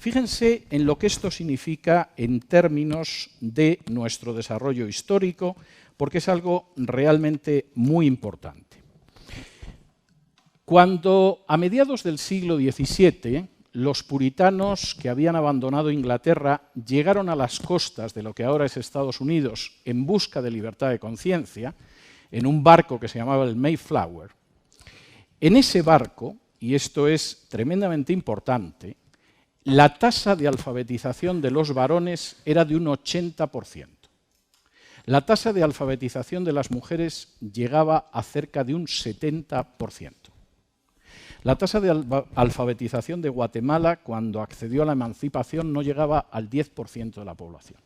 Fíjense en lo que esto significa en términos de nuestro desarrollo histórico, porque es algo realmente muy importante. Cuando a mediados del siglo XVII los puritanos que habían abandonado Inglaterra llegaron a las costas de lo que ahora es Estados Unidos en busca de libertad de conciencia, en un barco que se llamaba el Mayflower, en ese barco, y esto es tremendamente importante, la tasa de alfabetización de los varones era de un 80%. La tasa de alfabetización de las mujeres llegaba a cerca de un 70%. La tasa de alfabetización de Guatemala, cuando accedió a la emancipación, no llegaba al 10% de la población.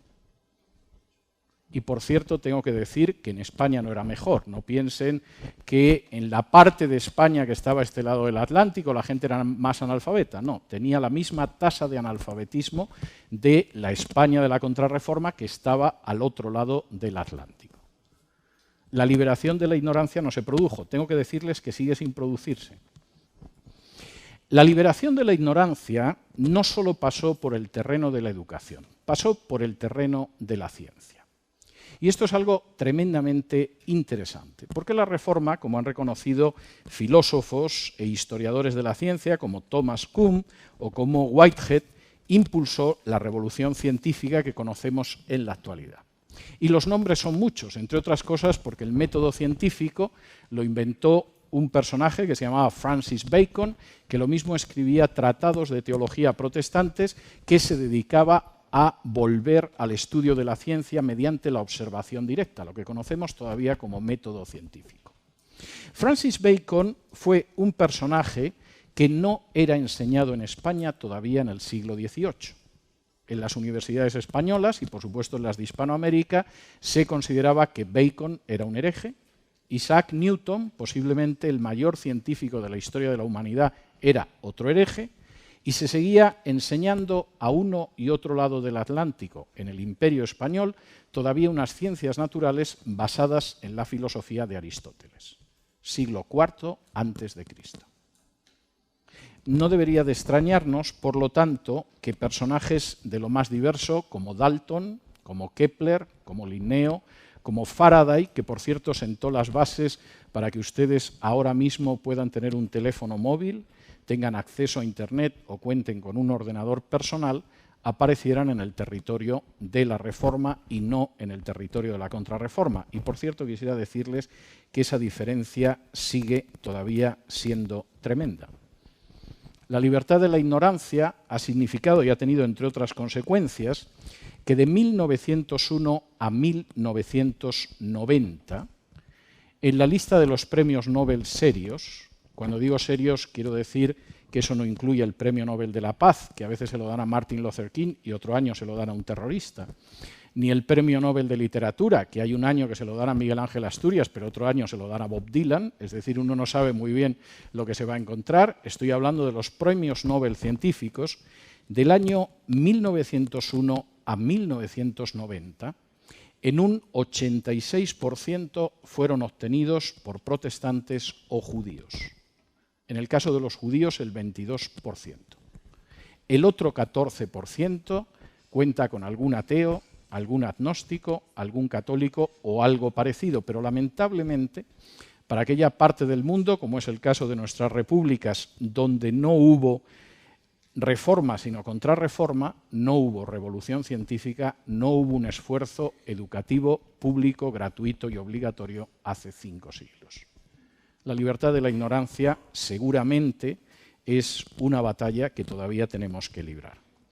Y, por cierto, tengo que decir que en España no era mejor. No piensen que en la parte de España que estaba a este lado del Atlántico la gente era más analfabeta. No, tenía la misma tasa de analfabetismo de la España de la Contrarreforma que estaba al otro lado del Atlántico. La liberación de la ignorancia no se produjo. Tengo que decirles que sigue sin producirse. La liberación de la ignorancia no solo pasó por el terreno de la educación, pasó por el terreno de la ciencia. Y esto es algo tremendamente interesante, porque la Reforma, como han reconocido filósofos e historiadores de la ciencia, como Thomas Kuhn o como Whitehead, impulsó la revolución científica que conocemos en la actualidad. Y los nombres son muchos, entre otras cosas porque el método científico lo inventó un personaje que se llamaba Francis Bacon, que lo mismo escribía tratados de teología protestantes, que se dedicaba a volver al estudio de la ciencia mediante la observación directa, lo que conocemos todavía como método científico. Francis Bacon fue un personaje que no era enseñado en España todavía en el siglo XVIII. En las universidades españolas y, por supuesto, en las de Hispanoamérica, se consideraba que Bacon era un hereje. Isaac Newton, posiblemente el mayor científico de la historia de la humanidad, era otro hereje, y se seguía enseñando a uno y otro lado del Atlántico, en el Imperio Español, todavía unas ciencias naturales basadas en la filosofía de Aristóteles, siglo IV a.C. No debería de extrañarnos, por lo tanto, que personajes de lo más diverso, como Dalton, como Kepler, como Linneo, como Faraday, que por cierto sentó las bases para que ustedes ahora mismo puedan tener un teléfono móvil, tengan acceso a Internet o cuenten con un ordenador personal, aparecieran en el territorio de la Reforma y no en el territorio de la Contrarreforma. Y por cierto quisiera decirles que esa diferencia sigue todavía siendo tremenda. La libertad de la ignorancia ha significado y ha tenido, entre otras consecuencias, que de 1901 a 1990, en la lista de los premios Nobel serios, cuando digo serios quiero decir que eso no incluye el Premio Nobel de la Paz, que a veces se lo dan a Martin Luther King y otro año se lo dan a un terrorista, ni el Premio Nobel de Literatura, que hay un año que se lo dan a Miguel Ángel Asturias, pero otro año se lo dan a Bob Dylan, es decir, uno no sabe muy bien lo que se va a encontrar. Estoy hablando de los premios Nobel científicos del año 1901 a 1990, en un 86% fueron obtenidos por protestantes o judíos. En el caso de los judíos, el 22%. El otro 14% cuenta con algún ateo, algún agnóstico, algún católico o algo parecido, pero lamentablemente para aquella parte del mundo, como es el caso de nuestras repúblicas, donde no hubo reforma sino contrarreforma, no hubo revolución científica, no hubo un esfuerzo educativo público, gratuito y obligatorio hace 5 siglos. La libertad de la ignorancia seguramente es una batalla que todavía tenemos que librar.